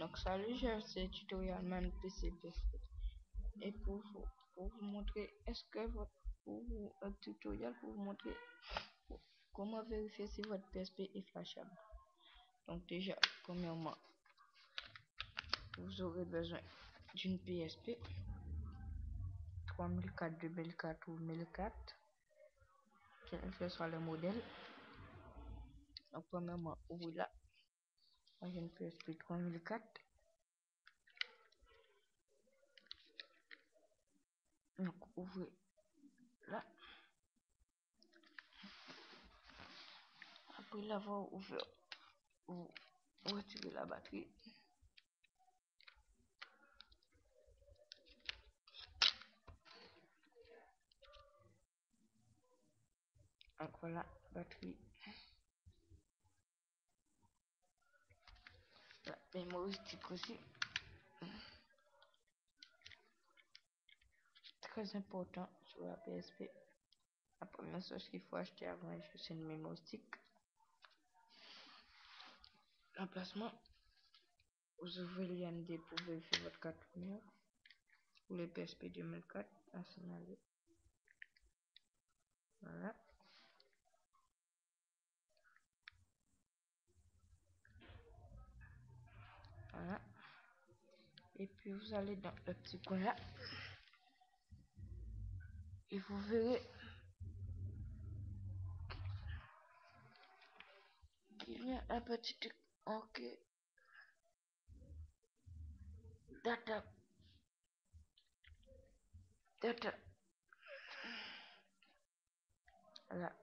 Donc salut, c'est tutoriel man PC. Et pour vous montrer, un tutoriel pour vous montrer comment vérifier si votre PSP est flashable. Donc déjà, premièrement, vous aurez besoin d'une PSP 3004, 2004 ou 1004, quel que soit le modèle. Donc premièrement, ouvrez là. J'ai une PSP 3004. Donc ouvrez là. Après l'avoir ouvert, vous retirez la batterie. Donc voilà, batterie. La mémoire stick aussi. Très important sur la PSP. La première chose qu'il faut acheter avant c'est une mémoire stick. L'emplacement. Vous ouvrez l'IMD pour vérifier votre carte mère. Pour les PSP 2004, à signaler. Voilà. Voilà. Et puis vous allez dans le petit coin là. Et vous verrez qu'il y a un petit truc. Ok. Data. Voilà.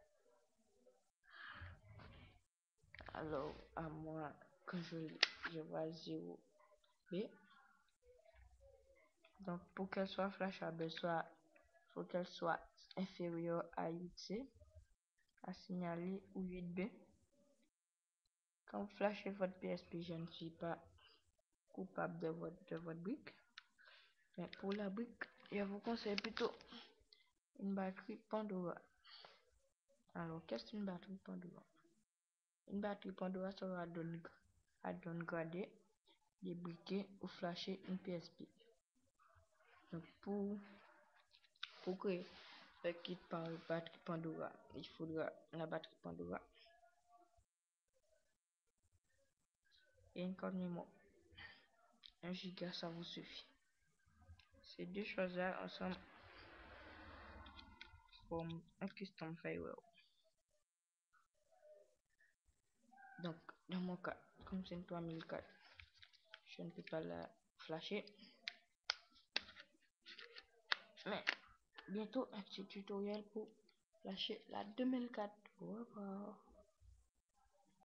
Alors, à moi, quand je vois 0B. Donc, pour qu'elle soit flashable, faut qu'elle soit inférieure à 8C, à signaler, ou 8B. Quand vous flashez votre PSP, je ne suis pas coupable de votre brique. Mais pour la brique, je vous conseille plutôt une batterie Pandora. Alors, qu'est-ce qu'une batterie Pandora? Une batterie Pandora sera downgradée, débriquée ou flasher une PSP. Donc, pour créer le kit par batterie Pandora, il faudra la batterie Pandora et une carte mémoire. 1 giga, ça vous suffit. Ces deux choses-là ensemble forment un custom firewall. Donc, dans mon cas, comme c'est une 3004, je ne peux pas la flasher. Mais bientôt un petit tutoriel pour flasher la 2004. Au revoir.